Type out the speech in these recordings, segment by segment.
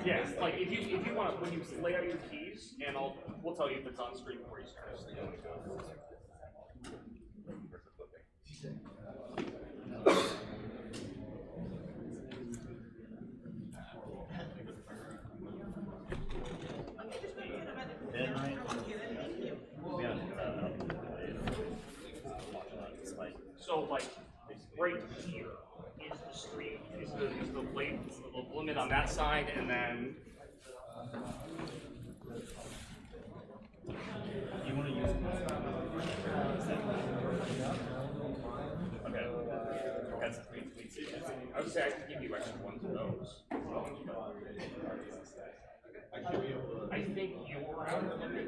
Yeah, like if you want to when you lay out your keys, and we'll tell you if it's on screen before you start. So like right here is the stream, is the blade, the limit on that side, and then. You want to use okay. That's I would say I can give you extra ones of those. I think your outer limit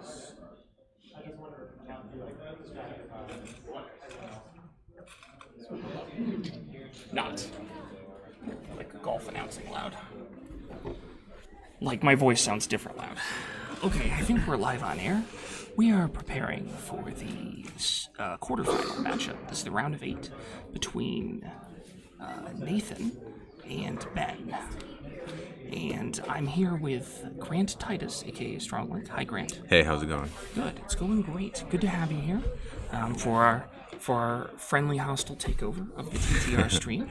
is. Not like golf announcing loud. Like my voice sounds different loud. Okay, I think we're live on air. We are preparing for the quarterfinal matchup. This is the round of 8 between Nathan and Ben. And I'm here with Grant Titus, aka Stronglink. Hi, Grant. Hey, how's it going? Good. It's going great. Good to have you here for our friendly hostile takeover of the TTR stream.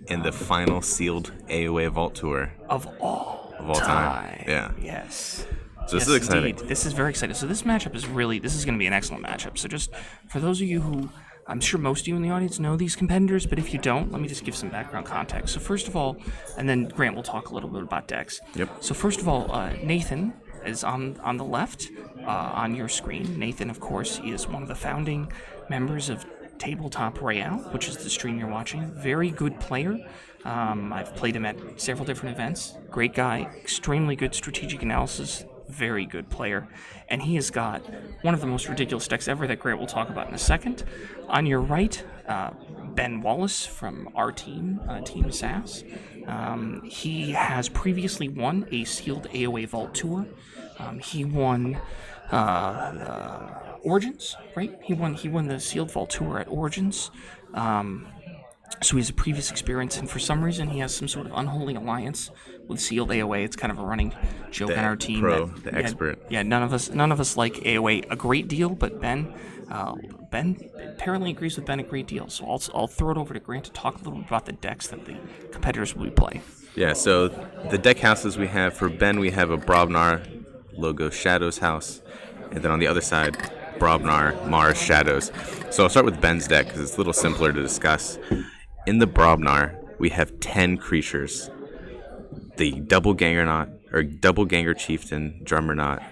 In the final sealed AOA Vault Tour of all time. Yeah. Yes. So this is exciting. Indeed. This is very exciting. So this matchup is this is going to be an excellent matchup. So just for those of you who, I'm sure most of you in the audience know these competitors, but if you don't, let me just give some background context. So first of all, and then Grant will talk a little bit about decks. Yep. So first of all, Nathan is on the left on your screen. Nathan, of course, is one of the founding members of Tabletop Royale, which is the stream you're watching. Very good player. I've played him at several different events. Great guy, extremely good strategic analysis, very good player. And he has got one of the most ridiculous decks ever that Grant will talk about in a second. On your right, Ben Wallace from our team, Team SAS. He has previously won a sealed AOA Vault Tour. He won Origins, right? He won the sealed Vault Tour at Origins. So he has a previous experience, and for some reason he has some sort of unholy alliance with sealed AOA. It's kind of a running joke on our team. The expert. Yeah, none of us like AOA a great deal, but Ben apparently agrees with Ben a great deal. So I'll throw it over to Grant to talk a little bit about the decks that the competitors will be playing. Yeah, so the deck houses we have for Ben, we have a Brobnar logo Shadows house, and then on the other side, Brobnar Mars Shadows. So I'll start with Ben's deck because it's a little simpler to discuss. In the Brobnar, we have 10 creatures. The double Ganger Chieftain, Drummerknot,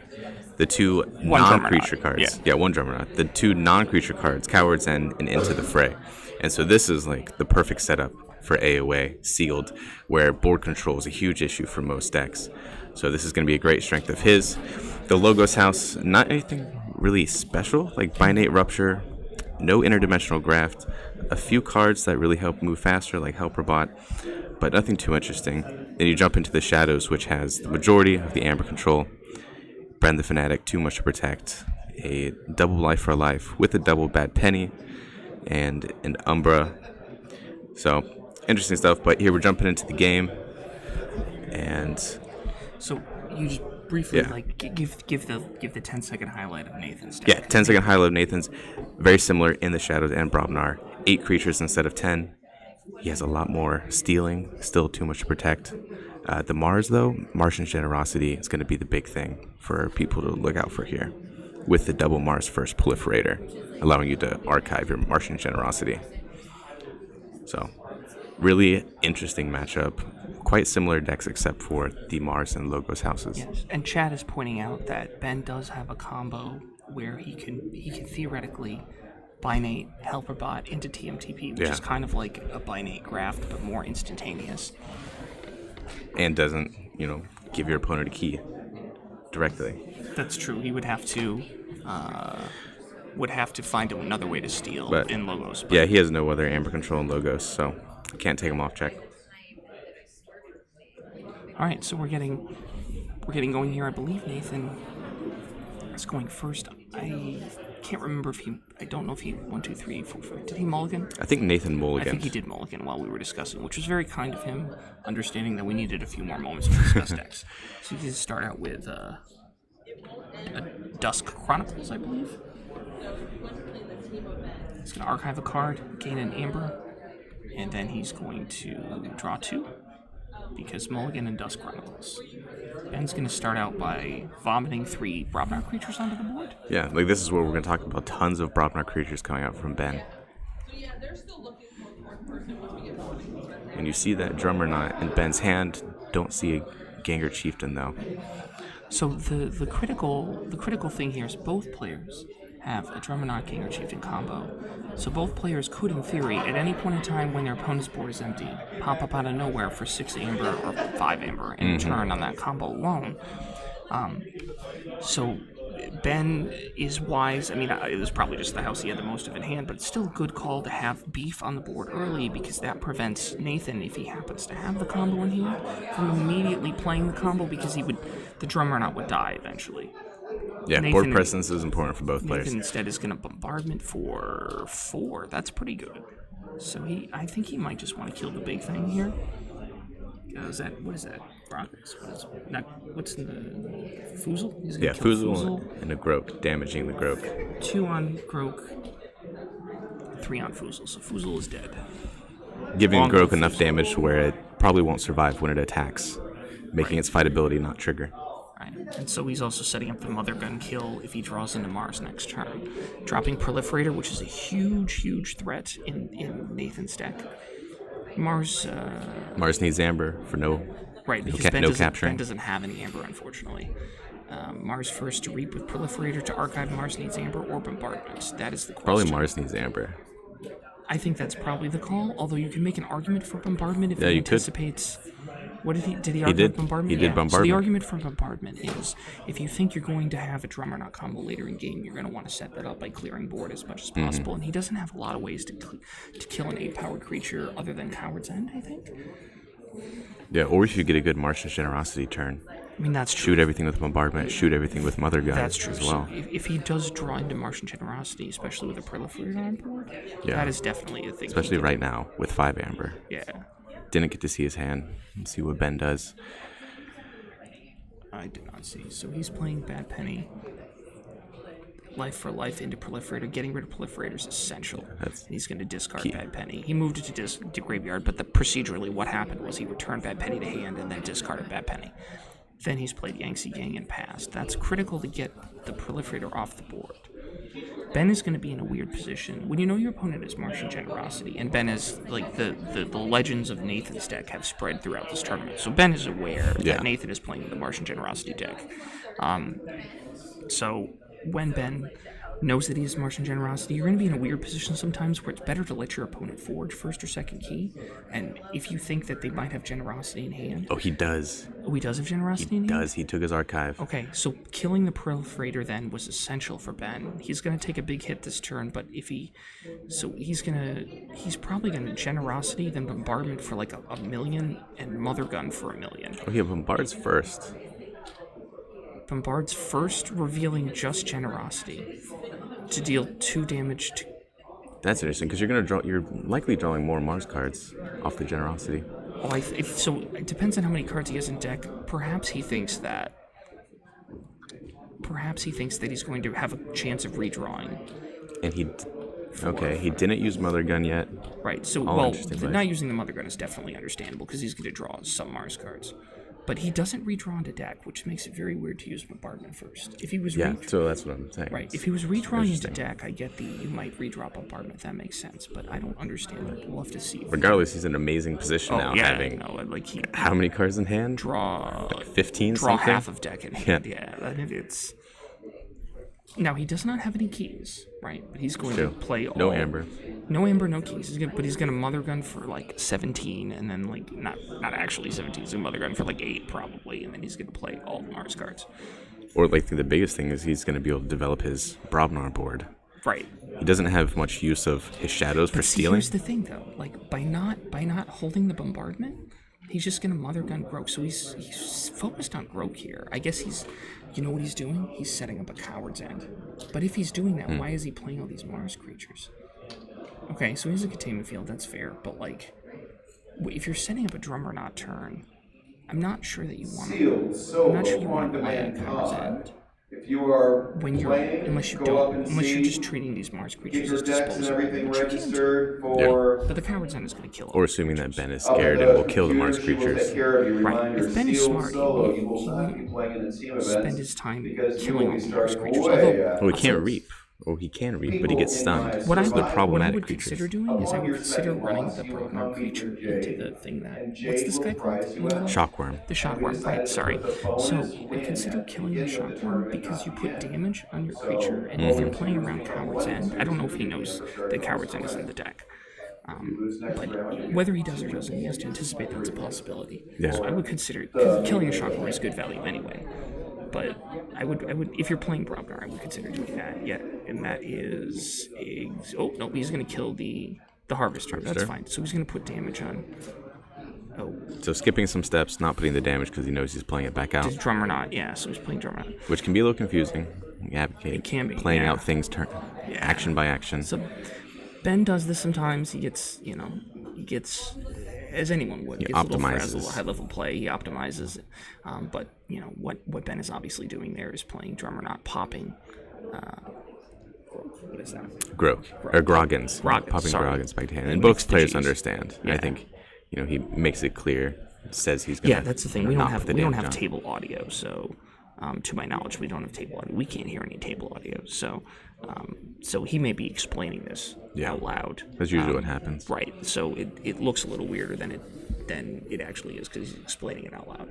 the two non-creature cards. Yeah, one Drummerknot. The two non-creature cards, Coward's End and Into the Fray. And so this is like the perfect setup for AOA sealed, where board control is a huge issue for most decks. So this is going to be a great strength of his. The Logos house, not anything really special, like Binate Rupture, no interdimensional graft, a few cards that really help move faster, like Helperbot, but nothing too interesting. Then you jump into the Shadows, which has the majority of the Amber control, Bren the Fanatic, Too Much to Protect, a double Life for Life with a double Bad Penny, and an Umbra. So, interesting stuff, but here we're jumping into the game, and... So, you just briefly, give the 10-second highlight of Nathan's deck. Yeah, 10-second highlight of Nathan's. Very similar in the Shadows and Brobnar. 8 creatures instead of 10. He has a lot more stealing, still Too Much to Protect. The Mars, though, Martian Generosity is going to be the big thing for people to look out for here, with the double Mars First Proliferator, allowing you to archive your Martian Generosity. So, really interesting matchup. Quite similar decks except for the Mars and Logos houses. Yes, and Chad is pointing out that Ben does have a combo where he can theoretically Binate Helperbot into TMTP, which is kind of like a Binate graft, but more instantaneous. And doesn't, give your opponent a key directly. That's true. He would have to find another way to steal in Logos. But yeah, he has no other Amber control in Logos, so can't take him off check. All right, so we're getting going here. I believe Nathan is going first. I can't remember if he. I don't know if he 1, 2, 3, 4, 5. Did he mulligan? I think Nathan mulliganed. I think he did mulligan while we were discussing, which was very kind of him, understanding that we needed a few more moments to discuss decks. So you just start out with a Dusk Chronicles, I believe. He's going to archive a card, gain an amber, and then he's going to draw 2, because mulligan and Dusk Chronicles. Ben's going to start out by vomiting 3 Brobnar creatures onto the board. Yeah, like this is where we're going to talk about tons of Brobnar creatures coming out from Ben. When you see that Drummer Knot in Ben's hand, don't see a Ganger Chieftain though. So the critical thing here is both players have a Drummer Knot Ganger Chieftain combo. So both players could, in theory, at any point in time when their opponent's board is empty, pop up out of nowhere for 6 amber or 5 amber and turn on that combo alone. So Ben is wise. I mean, it was probably just the house he had the most of in hand, but it's still a good call to have beef on the board early, because that prevents Nathan, if he happens to have the combo in hand, from immediately playing the combo, because the Drummer Knot would die eventually. Yeah, Nathan, board presence is important for both players. Nathan instead is going to bombardment for 4. That's pretty good. So I think he might just want to kill the big thing here. What is that? Rockets? What's in the Foozle? He's gonna kill Foozle and a Groke, damaging the Groke. 2 on Groke, 3 on Foozle. So Foozle is dead. Giving Groke enough damage where it probably won't survive when it attacks, making its fight ability not trigger. Right. And so he's also setting up the Mother Gun kill if he draws into Mars next turn. Dropping Proliferator, which is a huge threat in Nathan's deck. Mars needs Amber for no because Ben capturing. doesn't have any Amber, unfortunately. Mars first to Reap with Proliferator, to archive Mars needs Amber or Bombardment. That is the question. Probably Mars needs Amber. I think that's probably the call, although you can make an argument for Bombardment if he anticipates... What did he argue with Bombardment? He did Bombardment. So the argument for Bombardment is, if you think you're going to have a Drummer Knot combo later in game, you're going to want to set that up by clearing board as much as possible, and he doesn't have a lot of ways to kill an 8-powered creature other than Coward's End, I think. Yeah, or if you get a good Martian Generosity turn. I mean, that's true. Shoot everything with Bombardment, shoot everything with Mother Gun as well. So if he does draw into Martian Generosity, especially with a Proliferator on board, that is definitely a thing. Especially right now with 5 Amber. Yeah. Didn't get to see his hand and see what Ben does. I did not see. So he's playing Bad Penny. Life for life into Proliferator. Getting rid of Proliferator is essential. He's going to discard Bad Penny. He moved it to graveyard, but procedurally what happened was he returned Bad Penny to hand and then discarded Bad Penny. Then he's played Yangtze Gang and passed. That's critical to get the Proliferator off the board. Ben is going to be in a weird position. When you know your opponent is Martian Generosity, and Ben is, like, the legends of Nathan's deck have spread throughout this tournament. So Ben is aware that Nathan is playing the Martian Generosity deck. So when Ben knows that he has Martian Generosity, you're going to be in a weird position sometimes where it's better to let your opponent forge first or second key. And if you think that they might have Generosity in hand... Oh, he does. Oh, he does have Generosity in hand? He does. He took his archive. Okay, so killing the Proliferator then was essential for Ben. He's going to take a big hit this turn, but if he... So he's probably going to Generosity, then Bombardment for like a million, and Mother Gun for 1 million. Okay, Bombards first. Bombards first, revealing just Generosity to deal 2 damage to... That's interesting, because you're likely drawing more Mars cards off the Generosity. Well, so it depends on how many cards he has in deck. Perhaps he thinks that he's going to have a chance of redrawing. And he didn't use Mother Gun yet. Right, so, not using the Mother Gun is definitely understandable, because he's going to draw some Mars cards. But he doesn't redraw into deck, which makes it very weird to use Bombardment first. If he was so that's what I'm saying. Right, if he was redrawing into deck, I get you might redraw Bombardment. That makes sense, but I don't understand that. We'll have to see. Regardless, he's in an amazing position now. How many cards in hand? Draw 15. Draw half of deck in hand. Yeah, I think it's. Now he does not have any keys, right? But he's going to play all. No Amber. No Amber, no keys. But he's going to Mother Gun for like 17, and then like not actually 17. He's going to Mother Gun for like 8 probably, and then he's going to play all the Mars cards. Or like the biggest thing is he's going to be able to develop his Brobnar board. Right. He doesn't have much use of his shadows for stealing. Here's the thing, though. Like by not holding the Bombardment, He's just gonna Mother Gun Grok, so he's focused on Grok here. I guess you know what he's doing? He's setting up a Coward's End. But if he's doing that, why is he playing all these Mars creatures? Okay, so he's a containment field, that's fair, but like, if you're setting up a Drummer Knot turn, I'm not sure that you want to. I'm not sure you want to play a Coward's End. If you are When you're, unless you're just treating these Mars creatures as disposable, which you can't. But the Coward's End is going to kill them. Or assuming that Ben is scared and will kill the Mars creatures. Right. If Ben is smart, he won't spend his time killing all the Mars creatures. Although, Well, he can't reap. Or he can reap, but he gets stunned. what I the problematic would creatures. consider doing is I would consider running the Broken creature into the thing that... What's this guy called? Shockworm. The Shockworm, right, sorry. So, I consider killing the Shockworm because you put damage on your creature, and if you're playing around Coward's End, I don't know if he knows that Coward's End is in the deck. But whether he does or doesn't, he has to anticipate that's a possibility. Yeah. So I would consider... Because killing a Shockworm is good value anyway. But I would, if you're playing Brobnar, I would consider doing that. Yeah, and that is oh no, he's gonna kill the Harvester. That's fine. So he's gonna put damage on. Oh, So skipping some steps, not putting the damage because he knows he's playing it back out, his Drummer Knot. Yeah, so he's playing Drummer Knot. which can be a little confusing. You advocate It can be, playing yeah. out things action by action. So Ben does this sometimes. He gets, as anyone would, He gets a little optimizes. frazzled, high level play. He optimizes. But what Ben is obviously doing there is playing Drummer Knot, popping. What is that? Grok or Groggins, Groggins, popping sorry. Groggins back to hand, He and makes both the players Gs. understand. Yeah. I think he makes it clear, says he's gonna. Yeah, that's the thing. We don't not have put the we don't damage have on. table audio, so to my knowledge, we don't have table audio. We can't hear any table audio, so he may be explaining this out loud. That's usually what happens. Right. So it looks a little weirder than it actually is because he's explaining it out loud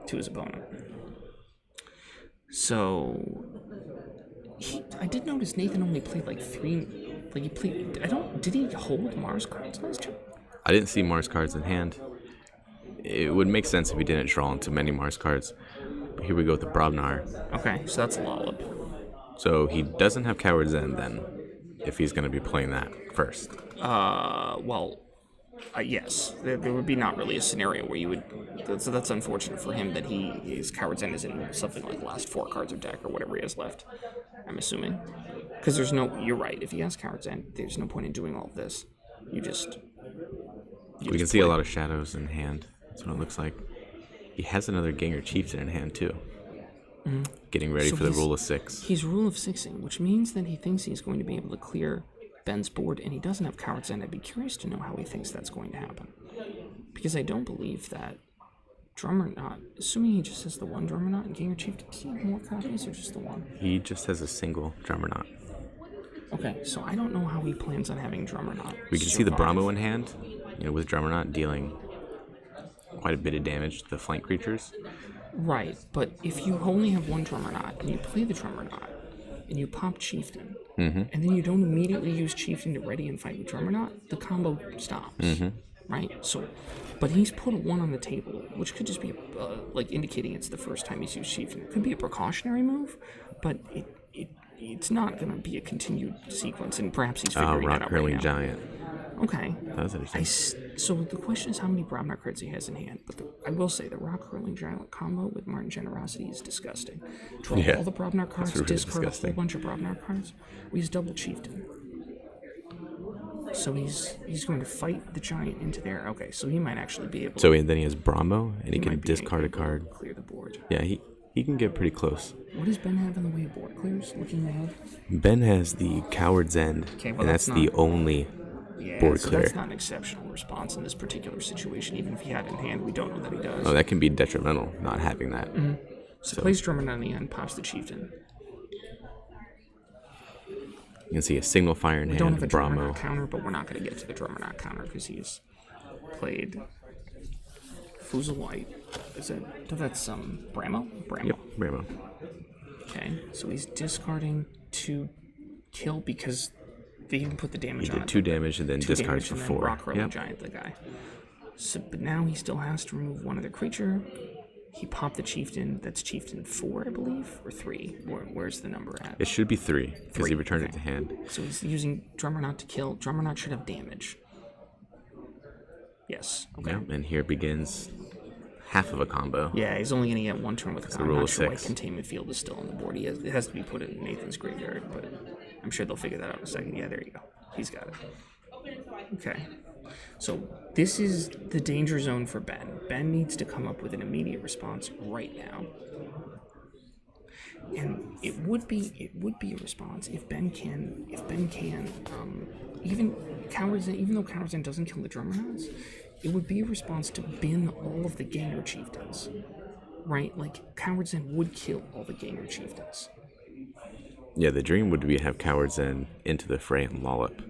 to his opponent. So I did notice Nathan only played like 3. Like he played. Did he hold Mars cards last turn? I didn't see Mars cards in hand. It would make sense if he didn't draw into many Mars cards. But here we go with the Brobnar. Okay, so that's a Lollop. So he doesn't have Coward's End then, if he's going to be playing that first. Yes, there would be not really a scenario where you would. So that's unfortunate for him that his Coward's End is in something like the last 4 cards of deck or whatever he has left. I'm assuming, because there's no. You're right. If he has Coward's End, there's no point in doing all of this. We can see a lot of shadows in hand. That's what it looks like. He has another Ginger Chieftain in hand too. Getting ready for the rule of 6. He's rule of 6ing, which means that he thinks he's going to be able to clear Ben's board, and he doesn't have Coward's End. I'd be curious to know how he thinks that's going to happen, because I don't believe that Drummer Knot, assuming he just has the one Drummer Knot and Ginger Chieftain, does he have more copies or just the one? He just has a single Drummer Knot. Okay, so I don't know how he plans on having Drummer Knot. We can see the Brahmo in hand, with Drummer Knot dealing quite a bit of damage to the flank creatures. Right, but if you only have one Drummer Knot and you play the Drummer Knot and you pop Chieftain, and then you don't immediately use Chieftain to ready and fight with Drummer Knot, the combo stops. Right? So, but he's put a 1 on the table, which could just be like indicating it's the first time he's used Chieftain. It could be a precautionary move, but it's not going to be a continued sequence, and perhaps he's figuring that Rock out Hurling right now. Giant. Okay. That was interesting. So the question is how many Brobnar cards he has in hand. But I will say the Rock Hurling Giant combo with Martin Generosity is disgusting. Draw all the Brobnar cards, really discard disgusting. a whole bunch of Brobnar cards. We use double Chieftain. So he's going to fight the Giant into there. Okay, so he might actually be able. So then he has Brahmo, and he can might be discard a able to card. Clear the board. Yeah, he can get pretty close. What does Ben have in the way of board clears? Looking ahead. Ben has the Coward's End, Okay, well, and that's the only Yeah, board so clear. that's not an exceptional response in this particular situation. Even if he had it in hand, we don't know that he does. Oh, that can be detrimental, not having that. So plays Drummer Knot on the end, pops the Chieftain. You can see a signal fire in We don't have a hand, Drummer Brahmo. Knot counter, but we're not going to get to the Drummer Knot counter because he's played Fusel White. Is it? That's Brahmo? Yep, Brahmo. Okay, so he's discarding to kill because they even put the damage He on did it. 2 damage and then 2 discards damage for and then 4. Rock Hurling Yep. Giant, the guy. So, but now he still has to remove one other creature. He popped the Chieftain. That's Chieftain 4, I believe, or 3. Where's the number at? It should be 3, because he 3, returned okay. it to hand. So he's using Drummer Knot to kill. Drummer Knot should have damage. Yes. Okay. Yeah, and here begins half of a combo. Yeah, he's only going to get one turn with a the I'm rule not of sure why 6. Containment Field is still on the board. It has to be put in Nathan's graveyard, but I'm sure they'll figure that out in a second. Yeah, there you go. He's got it. Okay. So this is the danger zone for Ben. Ben needs to come up with an immediate response right now. And it would be a response if Ben can even though Coward's End doesn't kill the Drummer Knots, it would be a response to bin all of the Ganger Chieftains. Right? Like Coward's End would kill all the Ganger Chieftains. Yeah, the dream would be to have Cowards End into the fray and Lollop,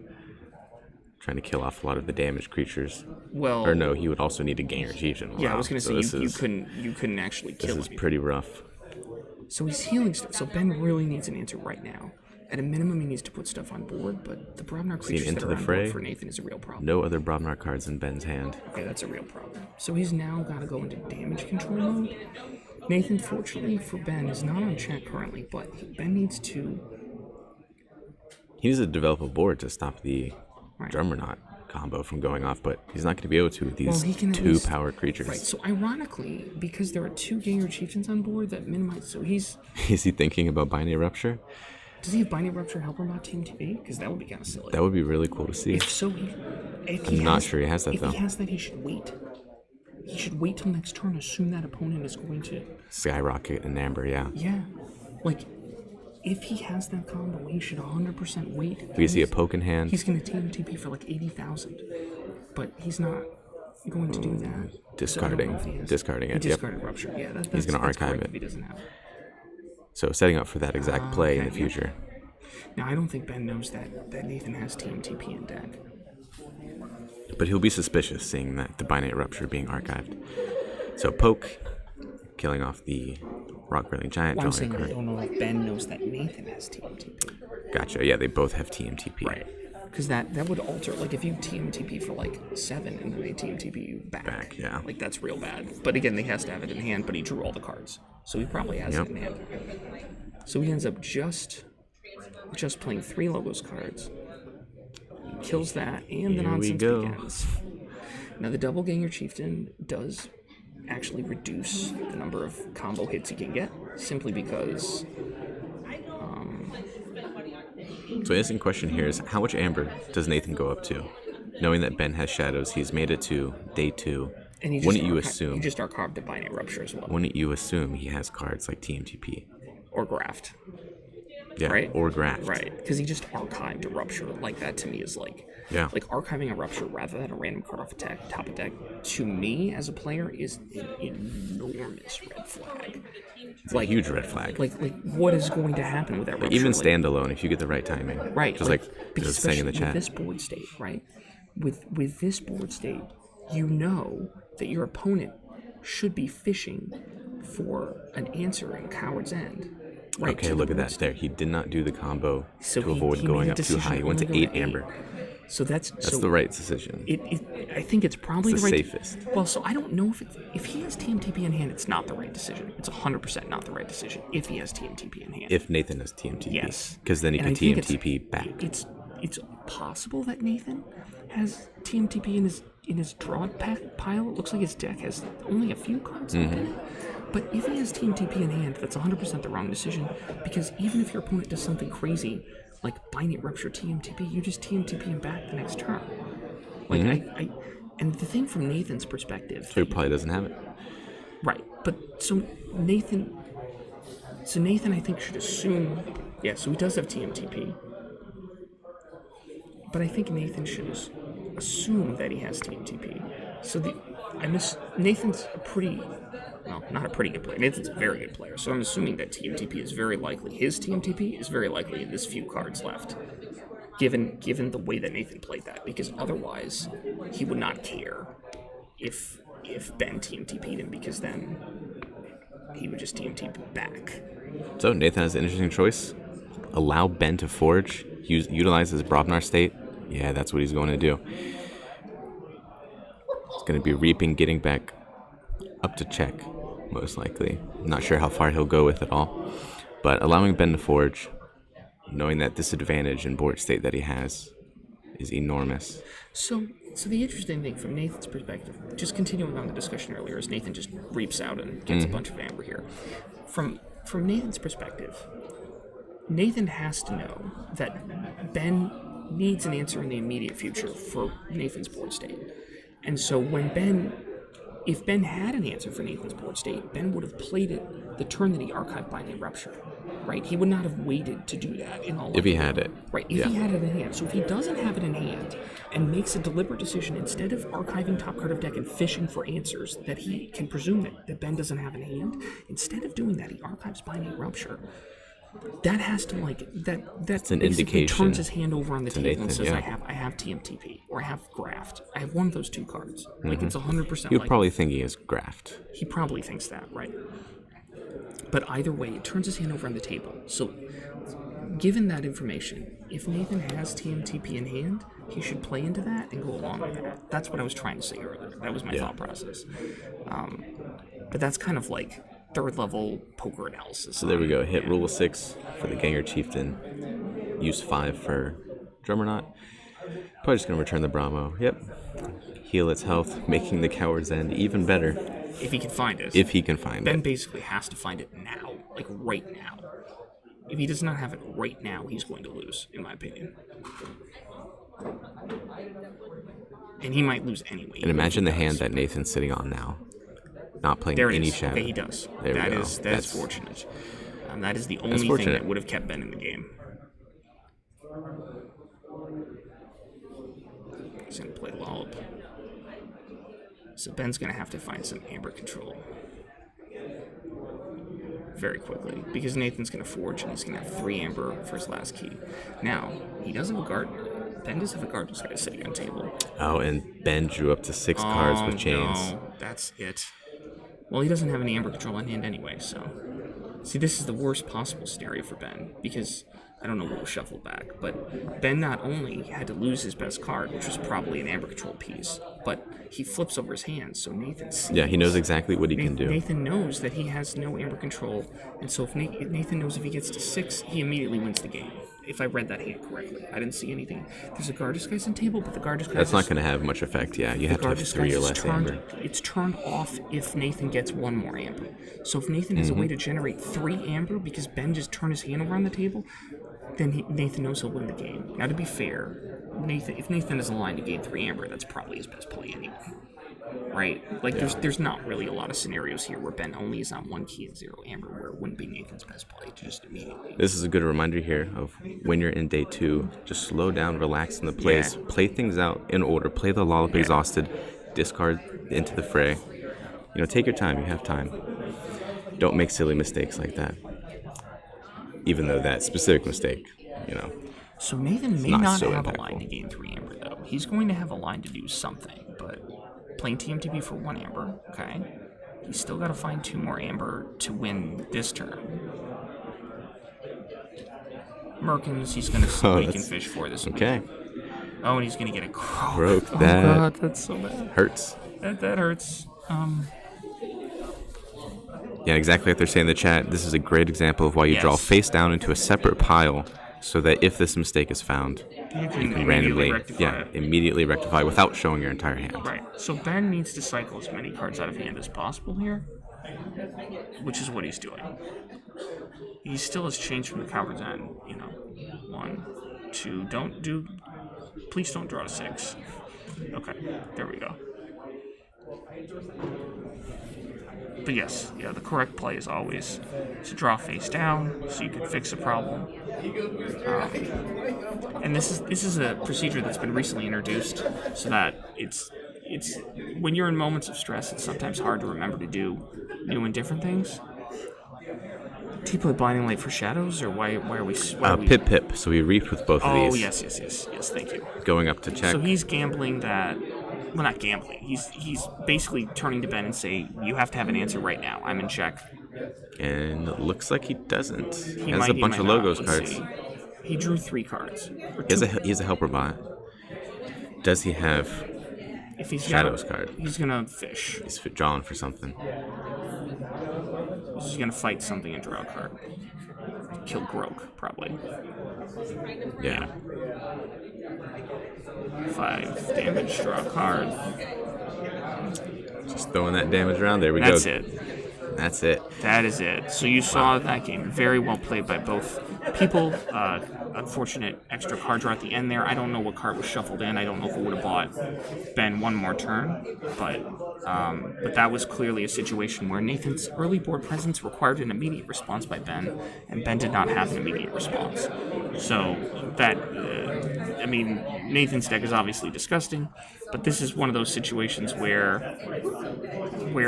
trying to kill off a lot of the damaged creatures. Well, Or no, he would also need a Ganger Chieftain. yeah, Wow. I was gonna So say you couldn't actually kill This is him. pretty rough. So he's healing stuff. So Ben really needs an answer right now. At a minimum, he needs to put stuff on board, but the Brobnar creatures into that are the on fray? board for Nathan is a real problem. No other Brobnar cards in Ben's hand. Okay, that's a real problem. So he's now got to go into damage control mode. Nathan, fortunately for Ben, is not on check currently, but Ben needs to... He needs to develop a board to stop the Right. Drummer Knot combo from going off, but he's not going to be able to with these he can at two least- power creatures. Right, so ironically, because there are two Ganger Chieftains on board that minimize... So he's... Is he thinking about Binary Rupture? Does he have Binary Rupture help him out TMTV? Because that would be kind of silly. That would be really cool to see. If so, I'm not sure he has that, if though. he has that, he should wait. He should wait till next turn, assume that opponent is going to... Skyrocket and Amber, yeah. Yeah. Like, if he has that combo, he should 100% wait. If we see a poke in hand, He's going to TMTP for like 80,000. But he's not going to do that. discarding, So I don't know if he has- discarding He it. Yep. discarded Rupture. Yeah, that's He's gonna that's archive correct it. if he doesn't have it. So setting up for that exact play in the okay, yeah. future. Now, I don't think Ben knows that Nathan has TMTP in deck. But he'll be suspicious seeing that the Binary Rupture being archived. So poke, killing off the Rock Whirling Giant. Well, I'm drawing a saying I card. don't know if Ben knows that Nathan has TMTP. Gotcha. Yeah, they both have TMTP. Right. Because that would alter, like, if you TMTP for, like, 7 and then they TMTP you back. yeah. Like, that's real bad. But again, he has to have it in hand, but he drew all the cards. So he probably has Yep. it in hand. So he ends up just playing 3 Logos cards. He kills that, and the Here we nonsense go. begins. Now, the Double Ganger Chieftain does actually reduce the number of combo hits he can get, simply because... So the interesting question here is, how much Amber does Nathan go up to? Knowing that Ben has shadows, he's made it to day 2. And he just Wouldn't you He assume? just archived the Binary Rupture as well. Wouldn't you assume he has cards like TMTP? Or Graft. Yeah, Right? or Graft. Right, because he just archived a Rupture. Like, that to me is like... Yeah. Like, archiving a Rupture rather than a random card off top of deck, to me, as a player, is an enormous red flag. It's a huge red flag. Like, what is going to happen with that Rupture? Even Like, standalone, if you get the right timing. right, Just like because just saying in the especially chat. with this board state, right? With this board state, you know that your opponent should be fishing for an answer in Coward's End. Right Okay, to the look at board that state. there. He did not do the combo So to he avoid made going a up too decision high. He went to only 8 go to Amber. So that's The right decision. I think it's probably It's the the right. safest. Well, so I don't know if he has TMTP in hand, it's not the right decision. It's 100% not the right decision if he has TMTP in hand. If Nathan has TMTP. Yes. Because then he And could I think TMTP back. It's possible that Nathan has TMTP in his draw pile. It looks like his deck has only a few cards left in it. But if he has TMTP in hand, that's 100% the wrong decision, because even if your opponent does something crazy, like Binary Rupture TMTP, you just TMTP him back the next turn. Like, and the thing from Nathan's perspective... So he probably doesn't have it. Right, but so Nathan, I think, should assume... Yeah, so he does have TMTP. But I think Nathan should assume that he has TMTP. So Nathan's a pretty... Well, not a pretty good player. Nathan's a very good player. So I'm assuming that TMTP is very likely. His TMTP is very likely in this few cards left. Given the way that Nathan played that. Because otherwise, he would not care if Ben TMTP'd him, because then he would just TMTP back. So Nathan has an interesting choice. Allow Ben to forge. Utilize his Brobnar state. Yeah, that's what he's going to do. It's going to be reaping, getting back up to check, most likely. Not sure how far he'll go with it all. But allowing Ben to forge, knowing that disadvantage in board state that he has is enormous. So So the interesting thing from Nathan's perspective, just continuing on the discussion earlier, as Nathan just reaps out and gets a bunch of amber here. From Nathan's perspective, Nathan has to know that Ben needs an answer in the immediate future for Nathan's board state. And so if Ben had an answer for Nathan's board state, Ben would have played it the turn that he archived Binding Rupture, right? He would not have waited to do that in all. If he had it, right? If he had it in hand. So if he doesn't have it in hand and makes a deliberate decision instead of archiving top card of deck and fishing for answers that he can presume that Ben doesn't have in hand, instead of doing that, he archives Binding Rupture. That has to that's an indication turns his hand over on the table Nathan, and says, yeah. I have TMTP or I have Graft. I have one of those two cards. Like it's 100%. You're probably thinking is Graft. He probably thinks that, right? But either way, it turns his hand over on the table. So, given that information, if Nathan has TMTP in hand, he should play into that and go along with that. That's what I was trying to say earlier. That was my thought process. But that's kind of like third level poker analysis. So there we go. Hit rule 6 for the Ganger Chieftain. Use 5 for Drummerknot. Probably just gonna return the Brahmo. Yep. Heal its health, making the Coward's End even better. If he can find it. If he can find Ben it. basically has to find it now, like right now. If he does not have it right now, he's going to lose, in my opinion. And he might lose anyway. And imagine the hand that Nathan's sitting on now. Not playing there it any is. shadow. Okay, he does. There we go. That is fortunate. That is the only thing fortunate. that would have kept Ben in the game. He's going to play Lollop. So Ben's going to have to find some amber control very quickly because Nathan's going to forge and he's going to have 3 amber for his last key. Now, he does have a guard. Ben does have a guard just sitting on the table. Oh, and Ben drew up to 6 cards with chains. No, that's it. Well, he doesn't have any amber control in hand anyway, so... See, this is the worst possible scenario for Ben, because I don't know what was shuffled back, but Ben not only had to lose his best card, which was probably an amber control piece, but he flips over his hands, so Nathan sees. Yeah, he knows exactly what he can do. Nathan knows that he has no amber control, and so if Nathan knows if he gets to 6, he immediately wins the game. If I read that hand correctly. I didn't see anything. There's a guard disguise on table, but the guard disguise... That's not going to have much effect, yeah. You have to have 3 or less amber. It's turned off if Nathan gets 1 more amber. So if Nathan has a way to generate 3 amber because Ben just turned his hand over on the table, then Nathan knows he'll win the game. Now, to be fair, if Nathan is aligned to gain 3 amber, that's probably his best play anyway. Right? Like, there's not really a lot of scenarios here where Ben only is on 1 key and 0 amber, where it wouldn't be Nathan's best play just immediately. This is a good reminder here of when you're in day 2, just slow down, relax in the plays, play things out in order, play the Lollop Exhausted, discard into the fray. You know, take your time, you have time. Don't make silly mistakes like that. Even though that specific mistake, you know. So Nathan may not so have impactful. a line to gain 3 amber, though. He's going to have a line to do something, but playing TMTP for 1 amber, okay. He's still got to find 2 more amber to win this turn. Merkins, he's going to see what he can fish for this one. Okay. Oh, and he's going to get a croak. Broke Oh, that. God, that's so bad. Hurts. That hurts. Yeah, exactly like they're saying in the chat. This is a great example of why you draw face down into a separate pile so that if this mistake is found, you can randomly immediately rectify without showing your entire hand. Right. So Ben needs to cycle as many cards out of hand as possible here, which is what he's doing. He still has changed from the Coward's End, you know. 1, 2, please don't draw to 6. Okay, there we go. But yes, the correct play is always to draw face down so you can fix a problem. And this is a procedure that's been recently introduced so that it's when you're in moments of stress, it's sometimes hard to remember to do new and different things. Do you play Blinding Light for Shadows, or why are we... Pip. So we reaped with both of these. Oh, yes, thank you. Going up to check. So he's gambling that... Well, not gambling. He's basically turning to Ben and saying, you have to have an answer right now. I'm in check. And it looks like he doesn't. He has might, a bunch of logos cards. See. He drew 3 cards. He has a helper bot. Does he have if he's Shadows card? He's going to fish. He's drawn for something. He's going to fight something and draw a card. Kill Grok, probably. Yeah. 5 damage, draw a card. Just throwing that damage around. There we That's go. it. That's it. That is it. So you saw that game. Very well played by both people. Unfortunate extra card draw at the end there. I don't know what card was shuffled in. I don't know if it would have bought Ben one more turn. But that was clearly a situation where Nathan's early board presence required an immediate response by Ben, and Ben did not have an immediate response. So that, Nathan's deck is obviously disgusting, but this is one of those situations where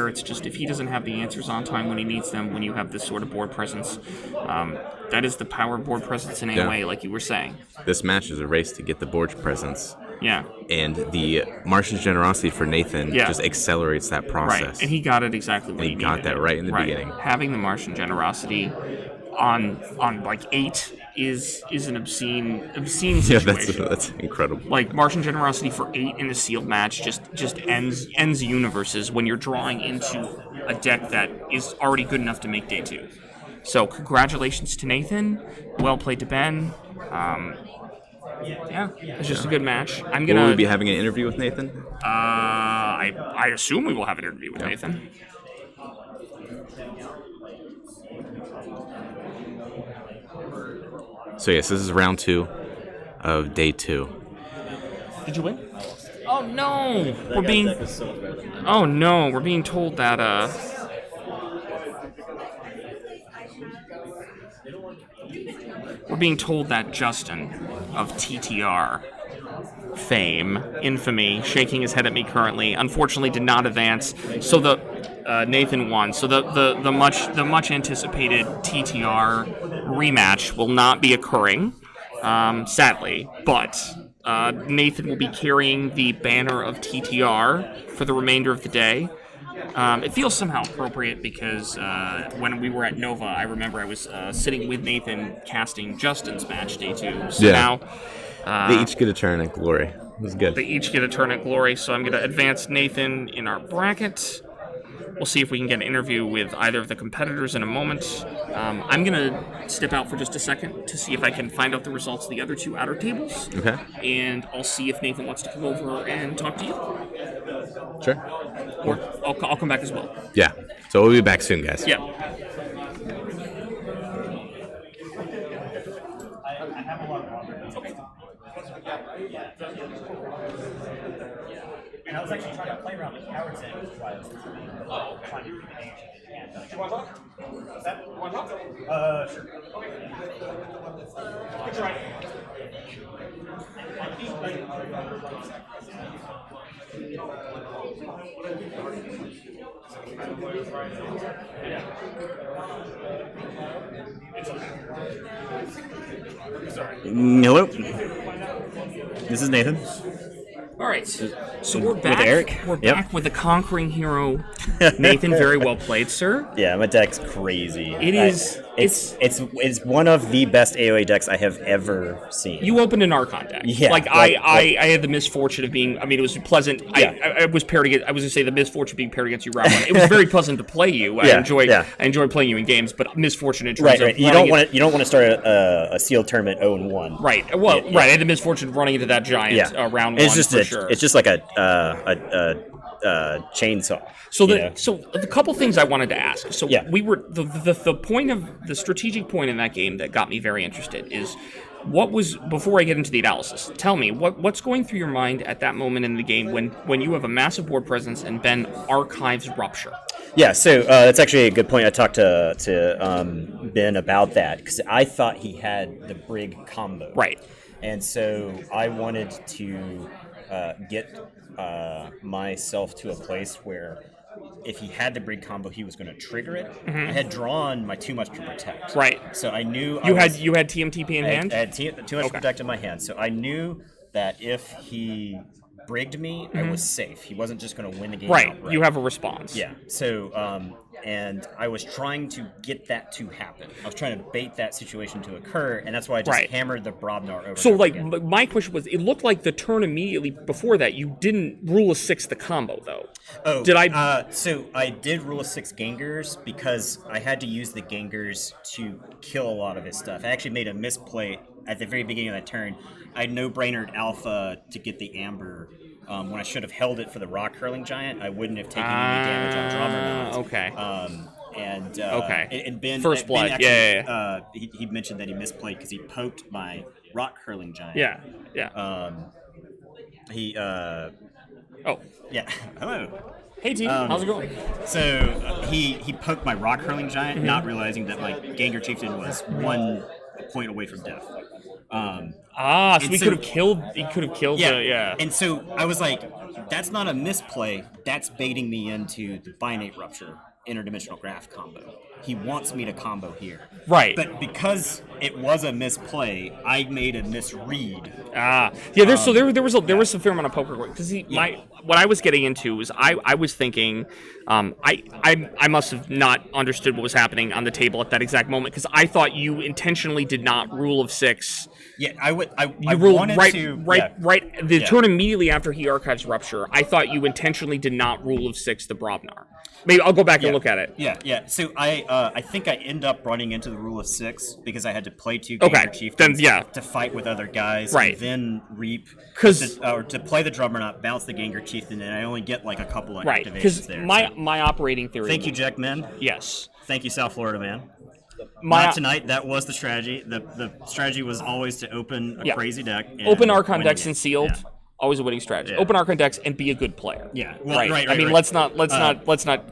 it's just if he doesn't have the answers on time when he needs them, when you have this sort of board presence, that is the power of board presence in AOA, like you were saying. This match is a race to get the board presence. Yeah. And the Martian's generosity for Nathan just accelerates that process. Right, and he got it exactly when he needed it. He got that right in the beginning. Having the Martian generosity on like 8 is an obscene situation. Yeah, that's incredible. Like Martian generosity for 8 in a sealed match just ends universes when you're drawing into a deck that is already good enough to make day 2. So congratulations to Nathan. Well played to Ben. Yeah, it's just a good match. Will we be having an interview with Nathan? I assume we will have an interview with Nathan. So yes, this is round 2 of day 2. Did you win? Oh no! We're being told that Justin of TTR fame, infamy, shaking his head at me currently, unfortunately did not advance. So Nathan won. So the much anticipated TTR rematch will not be occurring, sadly. But Nathan will be carrying the banner of TTR for the remainder of the day. It feels somehow appropriate because when we were at Nova, I remember I was sitting with Nathan casting Justin's match day 2. So now they each get a turn at glory. It was good. They each get a turn at glory, so I'm going to advance Nathan in our bracket. We'll see if we can get an interview with either of the competitors in a moment. I'm going to step out for just a second to see if I can find out the results of the other 2 outer tables. Okay. And I'll see if Nathan wants to come over and talk to you. Sure. Or I'll come back as well. Yeah. So we'll be back soon, guys. Yeah. And I was actually trying to play around with Howard's end while I was trying to do the name. Do you want to talk? Is that you want to talk? Sure. Good try. Hello. This is Nathan. All right, so we're back. With Eric? We're back with the conquering hero, Nathan. Very well played, sir. Yeah, my deck's crazy. It is. It's one of the best AoE decks I have ever seen. You opened an Archon deck. Yeah. I had the misfortune of being. I mean, it was pleasant. Yeah. I was paired against. I was going to say the misfortune of being paired against you round 1. It was very pleasant to play you. I enjoy playing you in games, but misfortune in terms of You don't want to start a sealed tournament 0-1. Right. Well, right. I had the misfortune of running into that giant round 1. It's just it's just like a chainsaw. So the couple things I wanted to ask. So we were the point of the strategic point in that game that got me very interested is what was, before I get into the analysis, tell me what's going through your mind at that moment in the game when you have a massive board presence and Ben archives Rupture. Yeah, so that's actually a good point. I talked to Ben about that because I thought he had the Brig combo. Right. And so I wanted to get myself to a place where if he had the Brig combo, he was going to trigger it. Mm-hmm. I had drawn my Too Much to Protect. Right. So I knew you had TMTP in hand? I had Too Much to Protect in my hand. So I knew that if he brigged me, I was safe. He wasn't just going to win the game. Right. Outright. You have a response. Yeah. So, and I was trying to get that to happen. I was trying to bait that situation to occur, and that's why I just hammered the Brobnar over. So, again. My question was, it looked like the turn immediately before that, you didn't rule a 6 the combo, though. Oh, did I? So I did rule a 6 Gengars because I had to use the Gengars to kill a lot of his stuff. I actually made a misplay at the very beginning of that turn. I no-brainered alpha to get the amber. When I should have held it for the rock hurling giant, I wouldn't have taken any damage on Drummer. Okay. Okay. And Ben, First blood. Ben actually, Yeah. he mentioned that he misplayed because he poked my rock hurling giant. Yeah. He Oh. yeah. Hello. Hey, T. How's it going? So he poked my rock hurling giant, not realizing that my Gengar Chieftain was 1 point away from death. So he could have killed. He could have killed. Yeah. And so I was like, that's not a misplay. That's baiting me into the Binate Rupture interdimensional graph combo. He wants me to combo here. Right. But because it was a misplay, I made a misread. Yeah. There was a fair amount of poker because what I was getting into was I was thinking, I must have not understood what was happening on the table at that exact moment because I thought you intentionally did not rule of 6. Yeah, I ruled wanted right. The turn immediately after he archives Rupture. I thought you intentionally did not rule of 6 the Brobnar. Maybe I'll go back and look at it. Yeah. So I think I end up running into the rule of 6 because I had to play 2 Gengar Chieftains to fight with other guys, and then reap or to play the Drummer Knot, bounce the Gengar Chieftain, and I only get like a couple of activations there. My operating theory. Thank you, Jack Men. Yes. Thank you, South Florida man. Not tonight. That was the strategy. The strategy was always to open a crazy deck. Open Archon decks and sealed. Yeah. Always a winning strategy. Open Archon decks and be a good player. Yeah, right. I mean, let's not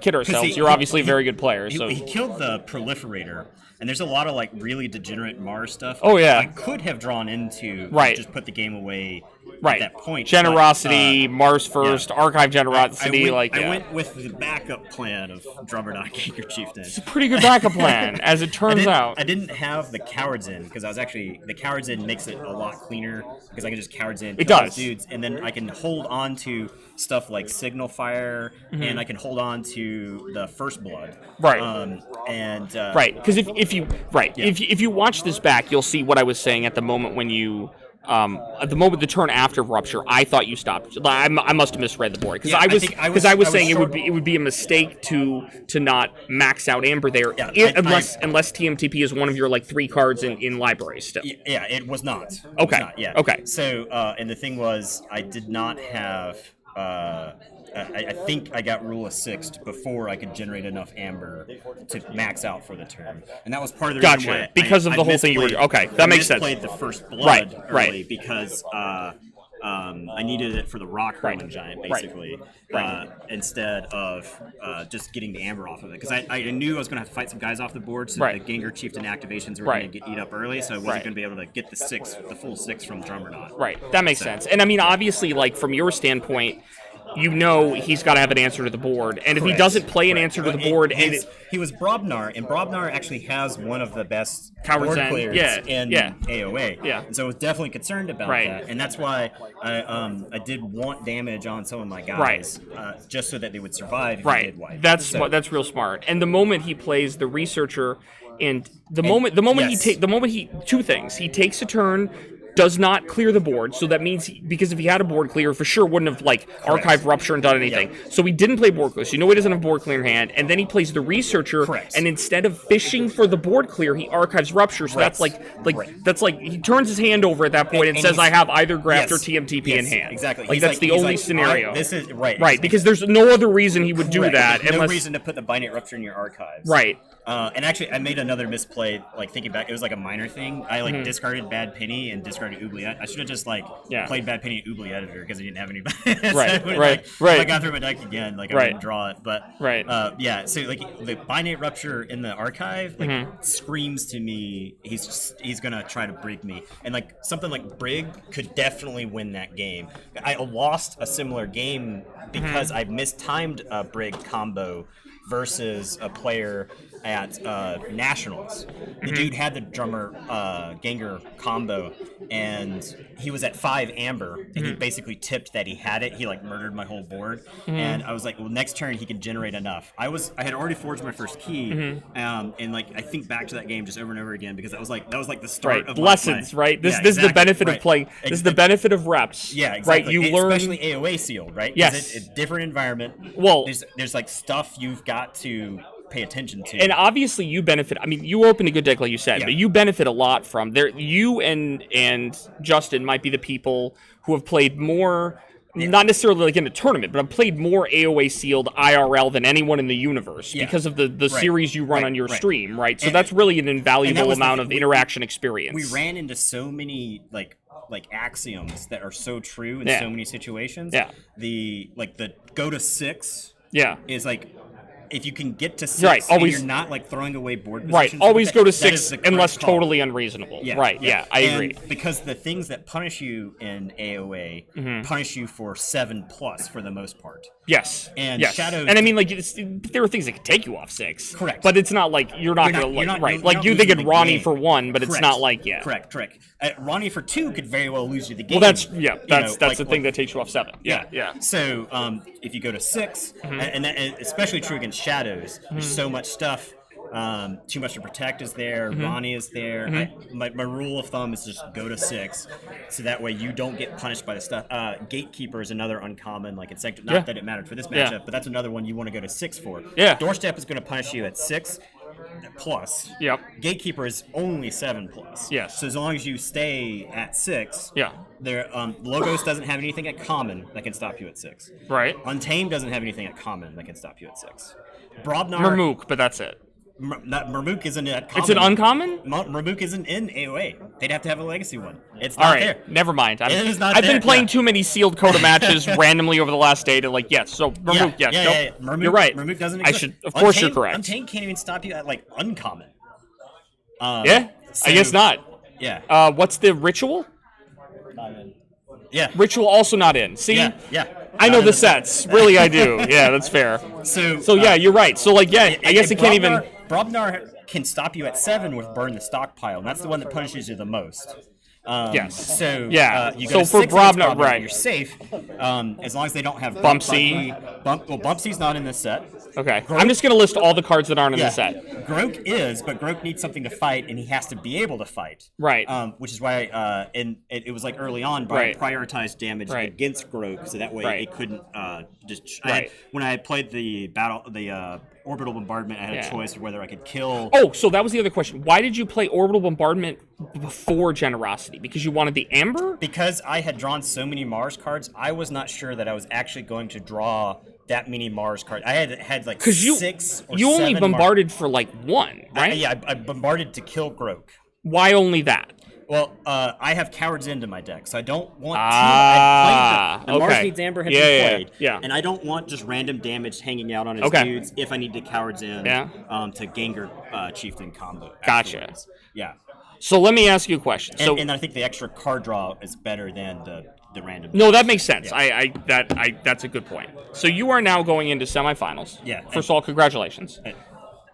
kid ourselves. You're obviously a very good player. So he killed the Proliferator, and there's a lot of like really degenerate Mars stuff. Oh yeah, I could have drawn into just put the game away at that point. Generosity, Mars first, archive generosity. I went with the backup plan of Drummer Knot Gengar Chieftain. It's a pretty good backup plan, as it turns out. I didn't have the Cowards in because the Cowards in makes it a lot cleaner because I can just Cowards in. It does, dudes, and then I can hold on to stuff like Signal Fire, and I can hold on to the First Blood. Right. Because if you watch this back, you'll see what I was saying at the moment when you. At the moment, the turn after Rupture, I thought you stopped. I must have misread the board because I was saying it would be a mistake to not max out Amber there unless TMTP is one of your like 3 cards in library still. Yeah, it was not. Okay. Okay. So and the thing was, I did not have. I think I got rule of 6 before I could generate enough amber to max out for the turn, and that was part of the reason why because of the whole thing you were. Okay, that makes sense. I played the First Blood early because I needed it for the rock hurling giant basically, instead of just getting the amber off of it because I knew I was going to have to fight some guys off the board, so the Gengar Chieftain activations were going to get eat up early, so I wasn't going to be able to get the full 6 from Drummer Knot. Right, that makes sense. And I mean, obviously, like from your standpoint. You know he's got to have an answer to the board, and if he doesn't play an answer to the board, he was Brobnar, and Brobnar actually has one of the best board players in AOA. Yeah, and so I was definitely concerned about that, and that's why I did want damage on some of my guys, just so that they would survive. If he did wipe. That's real smart. And the moment he plays the researcher, and the moment he two things, he takes a turn. Does not clear the board, so that means because if he had a board clear, for sure wouldn't have archived Rupture and done anything. Yep. So he didn't play board clear, so you know he doesn't have board clear in hand, and then he plays the researcher, and instead of fishing for the board clear, he archives Rupture. So that's like he turns his hand over at that point and says, "I have either Graft or TMTP in hand." Exactly. That's the only scenario. This is right because there's no other reason he would do that. There's no reason to put the Binate Rupture in your archives. Right. And actually, I made another misplay. Like thinking back, it was like a minor thing. I discarded Bad Penny and discarded Oubliette. I should have just played Bad Penny and Oubliette Editor because I didn't have anybody. If I got through my deck again, I wouldn't draw it. But so the Binate Rupture in the archive screams to me he's gonna try to brig me, and something like Brig could definitely win that game. I lost a similar game because I mistimed a Brig combo versus a player at Nationals. The dude had the Drummer Gengar combo, and he was at 5 amber, and he basically tipped that he had it. He murdered my whole board, and I was like, well, next turn he can generate enough. I had already forged my first key, and I think back to that game just over and over again because that was the start of lessons, right? This is the benefit of playing. This is the benefit of reps. Yeah, exactly. Right, you learn, especially AOA sealed, right? Yes, it's a different environment. Well, there's stuff you've got to pay attention to. And obviously, you benefit. I mean, you open a good deck, like you said, Yeah. but you benefit a lot from there. You and Justin might be the people who have played more. Not necessarily like in a tournament, but I've played more AOA sealed IRL than anyone in the universe because of the series you run on your stream, right? So that's really an invaluable amount of interaction experience. We ran into so many like axioms that are so true in so many situations. Yeah. The go to 6 is like, if you can get to 6 and you're not like throwing away board positions. Right, always go to 6 unless totally unreasonable. Yeah. Right, yeah, I agree. Because the things that punish you in AOA punish you for 7+ for the most part. Yes. And Shadows. And I mean, like, there are things that can take you off 6. Correct. But it's not like you're not going to, right. Like, you think it Ronnie for 1, but it's not like, Correct. Ronnie for 2 could very well lose you the Well, game. that's the thing that takes you off 7. Yeah. So, if you go to 6, and that is especially true against Shadows, there's so much stuff. Too much to protect is there. Ronnie is there. My rule of thumb is just go to 6, so that way you don't get punished by the stuff. Gatekeeper is another uncommon, like it's not that it mattered for this matchup, but that's another one you want to go to 6 for. Yeah. Doorstep is going to punish you at 6 plus. Yep. Gatekeeper is only 7 plus. Yes. So as long as you stay at 6. Yeah. There, Logos doesn't have anything at common that can stop you at 6. Right. Untamed doesn't have anything at common that can stop you at 6. Brobnar. Mermook, but that's it. Mermook isn't at common. It's an uncommon? Mermook isn't in AOA. They'd have to have a legacy one. It's not there. Never mind. It is not I've there, been playing too many sealed Coda matches randomly over the last day to so Mermook, Mermook, you're right. Mermook doesn't I exist. should, of course you're correct. Untamed can't even stop you at like uncommon. I guess not. Yeah. What's the ritual? Not in. Yeah. Ritual also not in. See? Yeah. I know the sets. Really, I do. Yeah, that's fair. So yeah, you're right. So like, I guess it can't even. Brobnar can stop you at 7 with Burn the Stockpile, and that's the one that punishes you the most. Yes. So you so go for to 6 Brobnar, right? You're safe, as long as they don't have Bumpsy. Bumpsy's not in this set. Okay. I'm just gonna list all the cards that aren't in the set. Groke is, but Groke needs something to fight, and he has to be able to fight. Right. Which is why, it was like early on, Brian prioritized damage against Groke, so that way it couldn't just. When I played the Orbital Bombardment, I had a choice of whether I could kill. Oh, so that was the other question. Why did you play Orbital Bombardment before Generosity? Because you wanted the Amber? Because I had drawn so many Mars cards, I was not sure that I was actually going to draw that many Mars cards. I had like 6 or 7. You only bombarded for like 1, right? I bombarded to kill Groke. Why only that? Well, I have Coward's End in my deck, so I don't want to. The Mars Needs Amber has been played, and I don't want just random damage hanging out on his dudes if I need to Coward's End to Gengar Chieftain combo. Gotcha. Afterwards. Yeah. So let me ask you a question. And I think the extra card draw is better than the random. No, that makes sense. That's a good point. So you are now going into semifinals. Yeah. First of all, congratulations.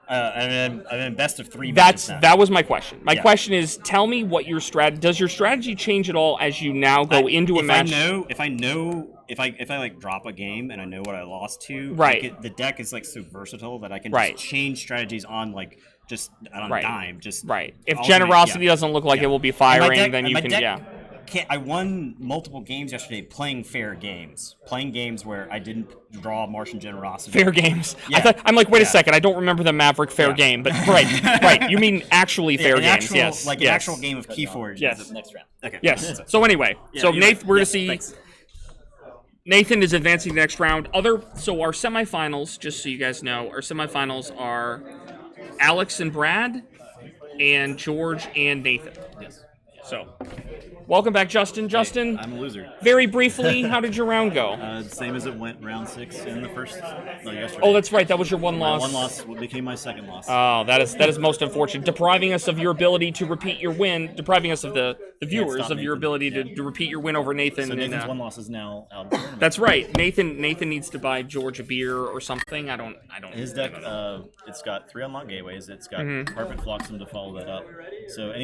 I'm in best of 3 matches now. That was my question. My question is, tell me what your does your strategy change at all as you now go into a match? If I like drop a game and I know what I lost to, the deck is like so versatile that I can just change strategies on like just on a dime. Just If Generosity doesn't look like it will be firing, then you can I won multiple games yesterday playing fair games. Playing games where I didn't draw Martian Generosity. Fair games. I'm like, wait a second. I don't remember the Maverick fair game, but right. You mean actually fair games? Yes. Like an actual game of Keyforge. Yes. Next round. Okay. Yes. So anyway, Nathan, we're gonna see. Thanks. Nathan is advancing to the next round. So our semifinals, just so you guys know, our semifinals are Alex and Brad, and George and Nathan. Yes. So, welcome back, Justin. Justin, I'm a loser. very briefly, how did your round go? Same as it went, round 6 in the first. Yesterday. Oh, that's right. That was your one My loss. one loss became my second loss. Oh, that is most unfortunate. Depriving us of your ability to repeat your win. Depriving us of the viewers of your ability to repeat your win over Nathan. So Nathan's one loss is now out of the tournament. That's right. Nathan needs to buy George a beer or something. I don't. His deck, it's got 3 unlocked gateways. It's got Carpet Flotsam to follow that up. So